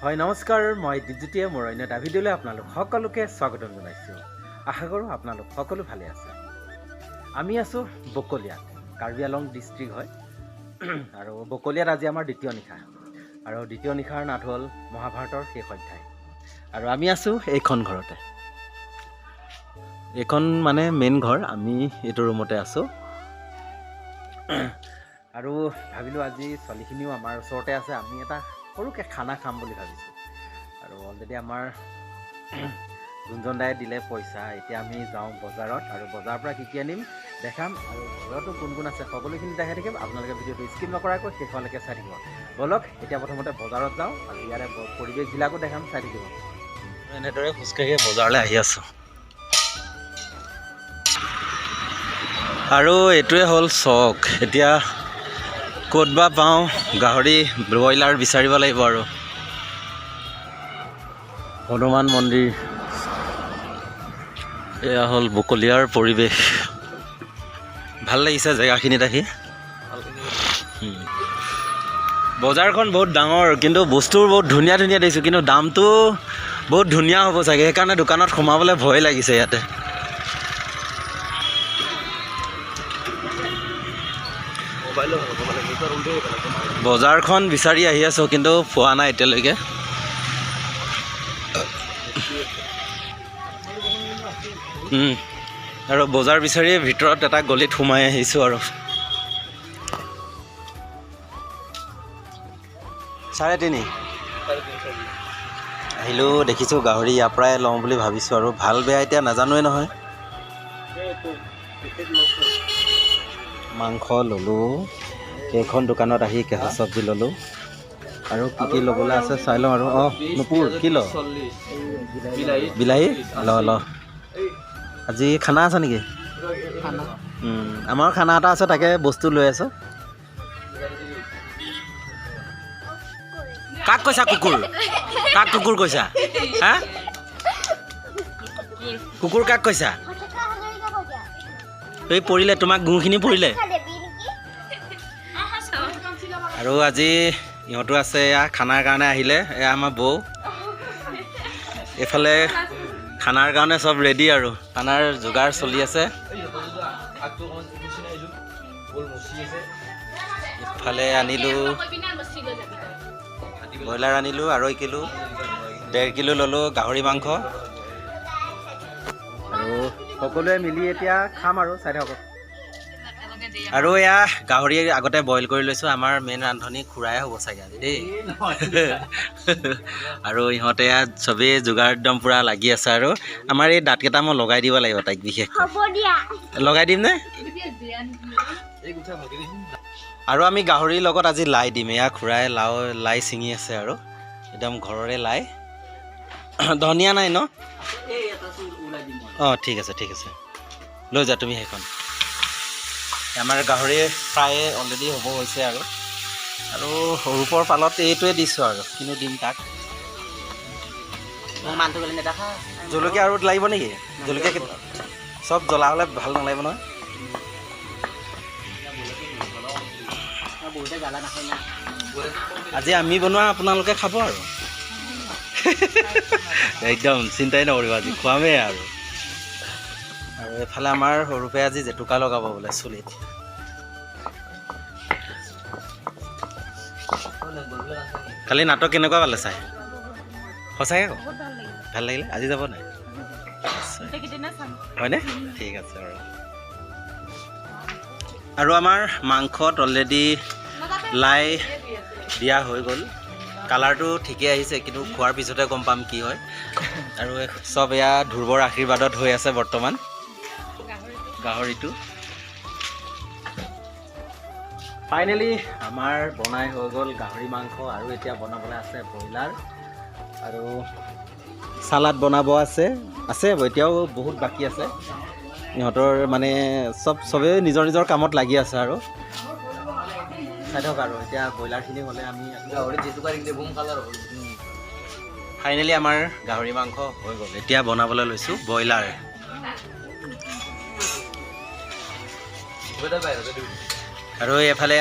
হয় নমস্কাৰ, মই দীপজ্যোতিয়ে মোৰ অন্য এটা ভিডিঅ'লৈ আপোনালোক সকলোকে স্বাগতম জনাইছোঁ। আশা কৰোঁ আপোনালোক সকলো ভালে আছে। আমি আছোঁ বকলিয়াত, কাৰ্বি আংলং ডিষ্ট্ৰিক্ট হয়। আৰু বকলিয়াত আজি আমাৰ দ্বিতীয় নিশা, আৰু দ্বিতীয় নিশাৰ নাট হ'ল মহাভাৰতৰ শেষ অধ্যায়। আৰু আমি আছোঁ এইখন ঘৰতে, এইখন মানে মেইন ঘৰ, আমি এইটো ৰুমতে আছোঁ। আৰু ভাবিলোঁ আজি ছোৱালীখিনিও আমাৰ ওচৰতে আছে, আমি এটা সৰুকৈ খানা খাম বুলি ভাবিছোঁ। আৰু অলৰেডি আমাৰ যোনজন দাই দিলে পইচা, এতিয়া আমি যাওঁ বজাৰত, আৰু বজাৰৰ পৰা কি আনিম দেখাম, আৰু ঘৰতো কোন কোন আছে সকলোখিনি দেখাই থাকিম। আপোনালোকে ভিডিঅ'টো স্কিপ নকৰাকৈ শেষলৈকে চাই থাকিব। ব'লক এতিয়া প্ৰথমতে বজাৰত যাওঁ, আৰু ইয়াৰে পৰিৱেশবিলাকো দেখাম, চাই থাকিব। এনেদৰে খোজকাঢ়ি বজাৰলৈ আহি আছোঁ। আৰু এইটোৱে হ'ল চখ। এতিয়া ক'ত বা পাওঁ গাহৰি ব্ৰইলাৰ বিচাৰিব লাগিব। আৰু হনুমান মন্দিৰ, এয়া হ'ল বকলিয়াৰ পৰিৱেশ। ভাল লাগিছে জেগাখিনিত আহি। বজাৰখন বহুত ডাঙৰ, কিন্তু বস্তুবোৰ বহুত ধুনীয়া ধুনীয়া দেখিছোঁ, কিন্তু দামটো বহুত ধুনীয়া হ'ব চাগে, সেইকাৰণে দোকানত সোমাবলৈ ভয় লাগিছে। ইয়াতে বজাৰখন বিচাৰি আহি আছোঁ, কিন্তু পোৱা নাই এতিয়ালৈকে। আৰু বজাৰ বিচাৰিয়ে ভিতৰত এটা গলিত সোমাই আহিছোঁ। আৰু 3.5 আহিলোঁ, দেখিছোঁ গাহৰি ইয়াৰ পৰাই লওঁ বুলি ভাবিছোঁ। আৰু ভাল বেয়া এতিয়া নাজানোৱে নহয়। মাংস ল'লোঁ, এইখন দোকানত আহি কেঁচা চব্জি ল'লোঁ, আৰু কি ল'বলৈ আছে চাই লওঁ। আৰু নুপুৰ কি ল? বিলাহী ল। আজি খানা আছে নেকি? আমাৰ খানা এটা আছে, তাকে বস্তু লৈ আছোঁ। কাক কৈছা কুকুৰ? কাক কুকুৰ কৈছা? হা, কুকুৰ কাক কৈছা? এই পৰিলে, তোমাক গুখিনি পৰিলে। আৰু আজি ইহঁতো আছে, এয়া খানাৰ কাৰণে আহিলে। এয়া আমাৰ বৌ, এইফালে খানাৰ কাৰণে চব ৰেডি, আৰু খানাৰ যোগাৰ চলি আছে। ইফালে আনিলোঁ ব্ৰইলাৰ, আনিলোঁ 2.5 কিলো, 1.5 কিলো ল'লোঁ গাহৰি মাংস, আৰু সকলোৱে মিলি এতিয়া খাম আৰু চাই থাকক। আৰু এয়া গাহৰি আগতে বইল কৰি লৈছোঁ। আমাৰ মেইন ৰান্ধনি খুৰাই হ'ব চাগে আজি দেই। আৰু ইহঁতে ইয়াত চবেই যোগাৰ একদম পূৰা লাগি আছে। আৰু আমাৰ এই দাঁতকেইটা মই লগাই দিব লাগিব তাইক, বিশেষকৈ লগাই দিম নে? আৰু আমি গাহৰিৰ লগত আজি লাই দিম। এয়া খুৰাই লাই ছিঙি আছে, আৰু একদম ঘৰৰে লাই। ধনিয়া নাই ন? ঠিক আছে ঠিক আছে, লৈ যা তুমি সেইখন। আমাৰ গাহৰি প্ৰায় অলৰেডি হ'ব হৈছে। আৰু ৰূপৰ পালত এইটোৱে দিছোঁ, আৰু কিনো দিম তাক। জলকীয়া আৰু লাগিব নেকি? জলকীয়া চব জ্বলা হ'লে ভাল নালাগিব নহয়। আজি আমি বনোৱা আপোনালোকে খাব, আৰু একদম চিন্তাই নকৰিব, আজি খুৱামেই। আৰু এইফালে আমাৰ সৰুপে আজি জেতুকা লগাব বোলে চুলিত। কালি নাটক কেনেকুৱা পালে চাই? সঁচাকৈ কওক, ভাল লাগিলে? আজি যাব নাই? হয়নে? ঠিক আছে। আৰু আমাৰ মাংসত অলৰেডি লাই দিয়া হৈ গ'ল। কালাৰটো ঠিকেই আহিছে, কিন্তু খোৱাৰ পিছতে গম পাম কি হয়। আৰু চব এয়া ধ্ৰুৱৰ আশীৰ্বাদত হৈ আছে বৰ্তমান গাহৰিটো। ফাইনেলি আমাৰ বনাই হৈ গ'ল গাহৰি মাংস, আৰু এতিয়া বনাবলৈ আছে ব্ৰইলাৰ, আৰু চালাড বনাব আছে। এতিয়াও বহুত বাকী আছে। ইহঁতৰ মানে চবেই নিজৰ নিজৰ কামত লাগি আছে। আৰু চাই থাকক। আৰু এতিয়া ব্ৰইলাৰখিনি হ'লে আমি ফাইনেলি আমাৰ গাহৰি মাংস হৈ গ'ল। এতিয়া বনাবলৈ লৈছোঁ ব্ৰইলাৰ। আৰু এইফালে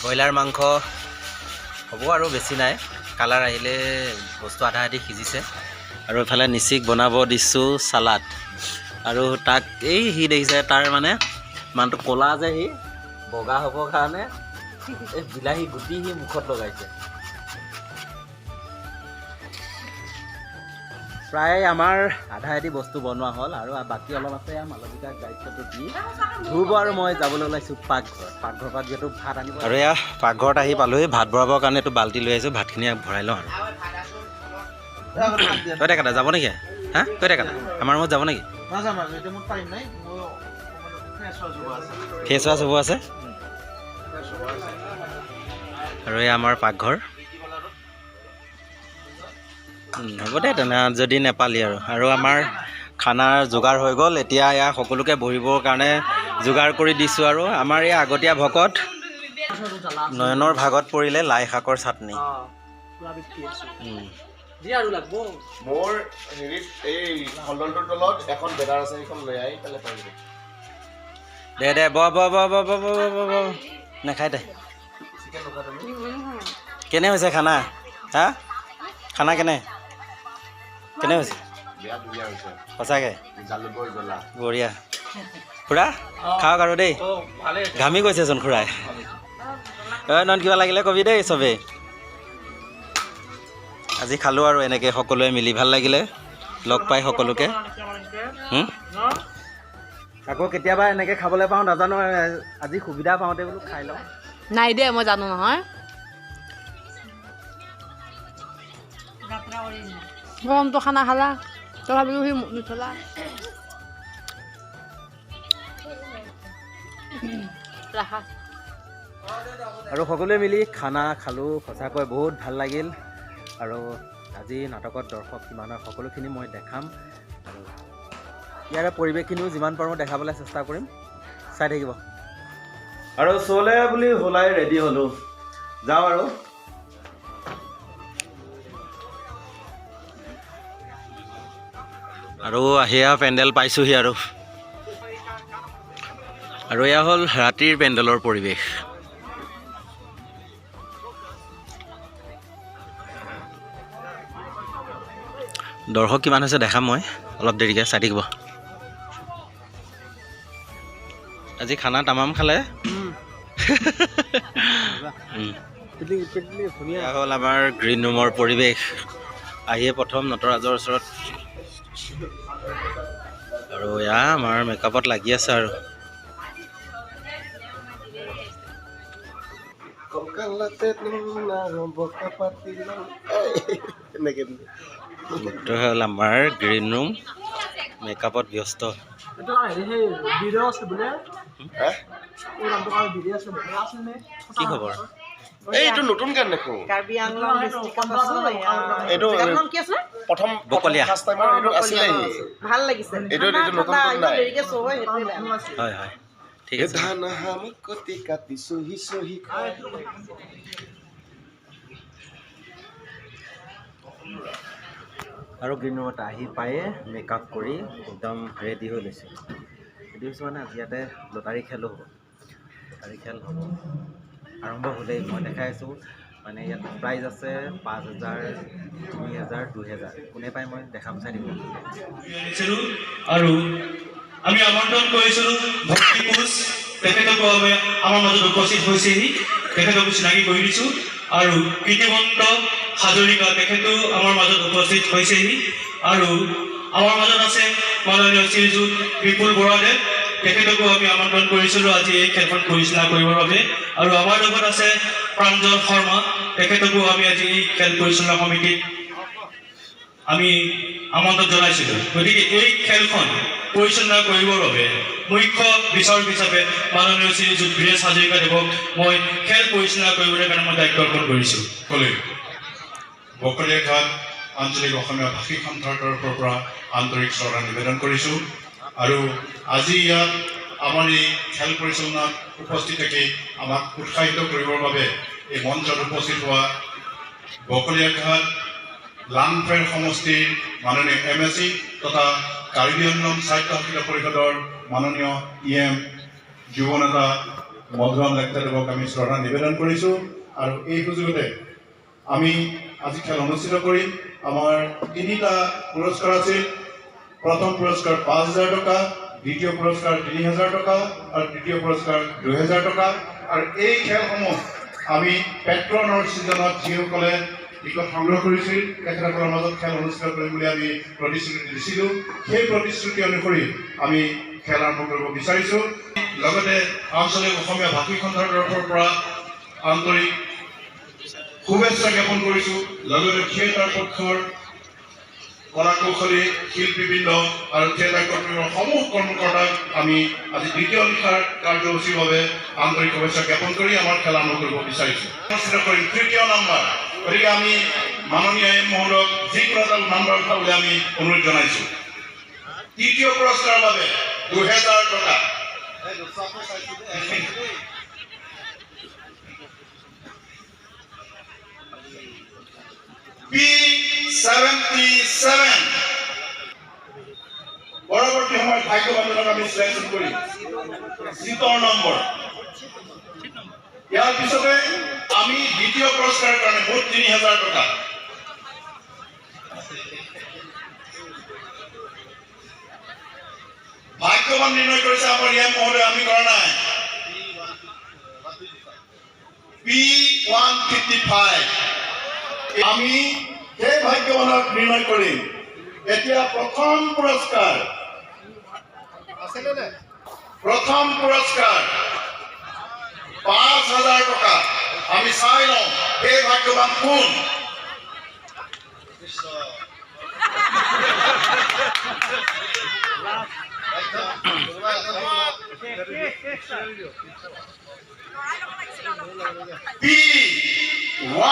ব্ৰইলাৰ মাংস হ'ব আৰু বেছি নাই কালাৰ আহিলে বস্তু আধা আধি সিজিছে আৰু এইফালে নিচিক বনাব দিছোঁ চালাড আৰু তাক এই সি দেখিছে তাৰ মানে মানুহটো ক'লা যে সি বগা হ'বৰ কাৰণে এই বিলাহী গুটি সি মুখত লগাইছে প্ৰায় আমাৰ আধা আধি বস্তু বনোৱা হ'ল আৰু বাকী অলপ আছে মালবিকাক দায়িত্বটো দি ধ্ৰুৱ আৰু মই যাবলৈ ওলাইছোঁ পাকঘৰৰ পৰা যিহেতু ভাত আনিব আৰু এয়া পাকঘৰত আহি পালোহি ভাত ভৰাবৰ কাৰণে এইটো বাল্টি লৈ আহিছোঁ ভাতখিনি ভৰাই লওঁ আৰু তই কাটা যাব নেকি হা তই কাটা আমাৰ ৰুমত যাব নেকি ফেচ ৱাছ হ'ব আছে আৰু এয়া আমাৰ পাকঘৰ হ'ব দে তেনে যদি নেপালি আৰু আমাৰ খানাৰ যোগাৰ হৈ গ'ল এতিয়া এয়া সকলোকে বহিবৰ কাৰণে যোগাৰ কৰি দিছোঁ আৰু আমাৰ এই আগতীয়া ভকত নয়নৰ ভাগত পৰিলে লাই শাকৰ চাটনি মোৰ হেৰিত এই হলদলটোৰ তলত এখন বেনাৰ আছে সেইখন লৈ আহি পেলাই পাৰিব দে ব নাখাই দে কেনে হৈছে খানা হা খানা কেনে হৈছে সঁচাকৈ বঢ়িয়া খুৰা খাওক আৰু দেই ঘামি গৈছেচোন খুৰাই নন কিবা লাগিলে কবি দেই চবেই আজি খালোঁ আৰু এনেকৈ সকলোৱে মিলি ভাল লাগিলে লগ পাই সকলোকে আকৌ কেতিয়াবা এনেকৈ খাবলৈ পাওঁ নাজানো আজি সুবিধা পাওঁতে বোলো খাই লওঁ নাই দে মই জানো নহয় গৰমটো খানা খালা তথাপিও সি নুঠলা ৰাখা আৰু সকলোৱে মিলি খানা খালোঁ সঁচাকৈ বহুত ভাল লাগিল আৰু আজি নাটকত দৰ্শক কিমান হয় সকলোখিনি মই দেখাম আৰু ইয়াৰে পৰিৱেশখিনিও যিমান পাৰোঁ দেখাবলৈ চেষ্টা কৰিম চাই থাকিব আৰু চলে বুলি ওলাই ৰেডি হ'লোঁ যাওঁ আৰু সেয়া পেণ্ডেল পাইছোঁহি আৰু এয়া হ'ল ৰাতিৰ পেণ্ডেলৰ পৰিৱেশ দৰ্শক কিমান হৈছে দেখাম মই অলপ দেৰিকৈ চাই থাকিব আজি খানা তামাম খালে এয়া হ'ল আমাৰ গ্ৰীণ ৰুমৰ পৰিৱেশ আহিয়ে প্ৰথম নটৰাজৰ ওচৰত আৰু এয়া আমাৰ মেকআপত লাগি আছে আৰু হ'ল আমাৰ গ্ৰীণ ৰুম মেকআপত ব্যস্ত কি খবৰ এইটো নতুন গান দেখো এইটো প্ৰথম বকলীয়া ভাল লাগিছে এইটো নতুন নাই হয় ঠিক আছে আৰু গ্ৰীণ ৰুমত আহি পায়ে মেকআপ কৰি একদম ৰেডি হৈ লৈছোঁ মানে আজি ইয়াতে লটাৰী খেলো হ'ব আৰম্ভ হ'লেই মই দেখাই আছোঁ মানে ইয়াত প্ৰাইজ আছে 5,000 3,000 2,000 কোনে পাই মই দেখাম চাই দিব আৰু আমি আমন্ত্ৰণ কৰিছিলোঁ ভক্তি কোচ তেখেতকো আমাৰ মাজত উপস্থিত হৈছেহি তেখেতকো চিনাকি কৰি দিছোঁ আৰু কীৰ্তিমন্ত হাজৰিকা তেখেতো আমাৰ মাজত উপস্থিত হৈছেহি আৰু আমাৰ মাজত আছে মাননীয় শ্ৰীযুত বিপুল বৰাদেৱ তেখেতকো আমি আমন্ত্ৰণ কৰিছিলোঁ আজি এই খেলখন পৰিচালনা কৰিবৰ বাবে আৰু আমাৰ লগত আছে প্ৰাঞ্জল শৰ্মা তেখেতকো আমি আজি এই খেল পৰিচালনা সমিতিত আমি আমন্ত্ৰণ জনাইছিলোঁ গতিকে এই খেলখন পৰিচালনা কৰিবৰ বাবে মুখ্য বিচাৰক হিচাপে মাননীয় শ্ৰীযুত বীৰেশ হাজৰিকাদেৱক মই খেল পৰিচালনা কৰিবলৈ কাৰণে মই দায়িত্ব অৰ্পণ কৰিছোঁ বকলীয়াঘাট আঞ্চলিক অসমীয়া ভাষিক সন্থাৰ তৰফৰ পৰা আন্তৰিক শ্ৰদ্ধা নিবেদন কৰিছোঁ আৰু আজি ইয়াত আমাৰ এই খেল পৰিচালনাত উপস্থিত থাকি আমাক উৎসাহিত কৰিবৰ বাবে এই মঞ্চত উপস্থিত হোৱা বকলীয়াঘাট লাংফেৰ সমষ্টিৰ মাননীয় MSc তথা কাৰ্বি আংলং সাহিত্য সাহিত্য পৰিষদৰ মাননীয় EM যুৱ নেতা মধুৰাম লেকটাদেৱক আমি শ্ৰদ্ধা নিবেদন কৰিছোঁ আৰু এই সুযোগতে আমি আজি খেল অনুষ্ঠিত কৰিম। আমাৰ 3টা পুৰস্কাৰ আছিল। প্ৰথম পুৰস্কাৰ 5,000 টকা, দ্বিতীয় পুৰস্কাৰ 3,000 টকা আৰু তৃতীয় পুৰস্কাৰ 2,000 টকা। আৰু এই খেলসমূহ আমি পেট্ৰনৰ ছিজনত যিসকলে টিকট সংগ্ৰহ কৰিছিল তেখেতসকলৰ মাজত খেল অনুষ্ঠিত কৰিম বুলি আমি প্ৰতিশ্ৰুতি দিছিলোঁ। সেই প্ৰতিশ্ৰুতি অনুসৰি আমি খেল আৰম্ভ কৰিব বিচাৰিছোঁ। লগতে আঞ্চলিক অসমীয়া ভাষী সন্থাৰ তৰফৰ পৰা আন্তৰিক শুভেচ্ছা জ্ঞাপন কৰিছোঁ। লগতে থিয়েটাৰ পক্ষৰ কলা কৌশলী শিল্পীবৃন্দ আৰু থিয়েটাৰ কৰ্তৃপক্ষৰ সমূহ কৰ্মকৰ্তাক আমি আজি দ্বিতীয় নিশাৰ কাৰ্যসূচীৰ বাবে আন্তৰিক শুভেচ্ছা জ্ঞাপন কৰি আমাৰ খেল আৰম্ভ কৰিব বিচাৰিছোঁ। অনুষ্ঠিত কৰিম 3য় নম্বৰ। গতিকে আমি মাননীয় এম মহোদয়ক যিকোনো এটা নাম্বাৰ উঠাবলৈ আমি অনুৰোধ জনাইছোঁ। 3য় পুৰস্কাৰৰ বাবে 2,000 টকা। P77 পৰৱৰ্তী সময়ত ভাগ্যৱানজনক আমি চিলেকশ্যন কৰিম। 7 নম্বৰ। ইয়াৰ পিছতে আমি দ্বিতীয় পুৰস্কাৰৰ কাৰণে মুঠ 3,000 টকা। ভাগ্যৱান নিৰ্ণয় কৰিছে আমাৰ এম মহোদয়, আমি কৰা নাই। P155 আমি সেই ভাগ্যৱানক নিৰ্ণয় কৰিম। এতিয়া প্ৰথম পুৰস্কাৰ 5,000 টকা। আমি চাই লওঁ সেই ভাগ্যৱান কোন। P126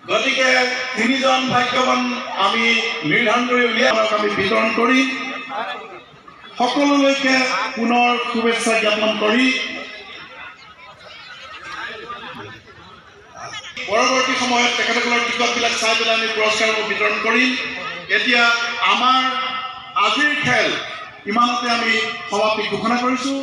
গতিকে 3জন ভাগ্যৱান আমি নিৰ্ধাৰণ কৰি উলিয়াই আমি বিতৰণ কৰি সকলোলৈকে পুনৰ শুভেচ্ছা জ্ঞাপন কৰি পৰৱৰ্তী সময়ত তেখেতসকলৰ টিকটবিলাক চাই পেলাই আমি পুৰস্কাৰবোৰ বিতৰণ কৰিম। এতিয়া আমাৰ আজিৰ খেল ইমানতে আমি সমাপ্তি ঘোষণা কৰিছোঁ।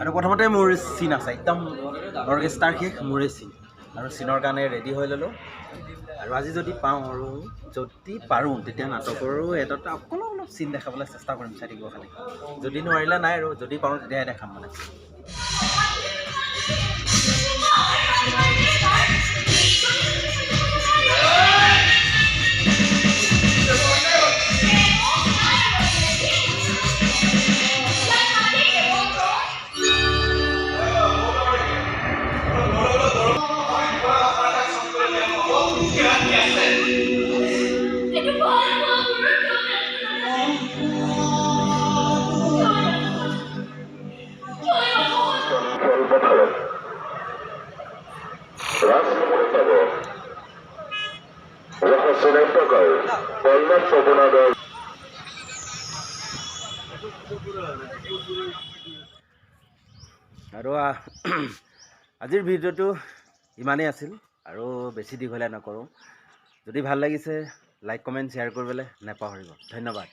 আৰু প্ৰথমতে মোৰ চিন আছে, একদম অৰ্কেষ্ট্ৰাৰ শেষ মোৰে চিন, আৰু চিনৰ কাৰণে ৰেডি হৈ ল'লোঁ। আৰু আজি যদি পাওঁ আৰু যদি পাৰোঁ তেতিয়া নাটকৰো এটা অলপ চিন দেখাবলৈ চেষ্টা কৰিম, চাই থাকিব খালি। যদি নোৱাৰিলে নাই, আৰু যদি পাৰোঁ তেতিয়াহে দেখাম মানে। আৰু আজিৰ ভিডিঅ'টো ইমানেই আছিল, আৰু বেছি দীঘলীয়া নকৰোঁ। যদি ভাল লাগিছে লাইক কমেণ্ট শ্বেয়াৰ কৰিবলৈ নাপাহৰিব। ধন্যবাদ।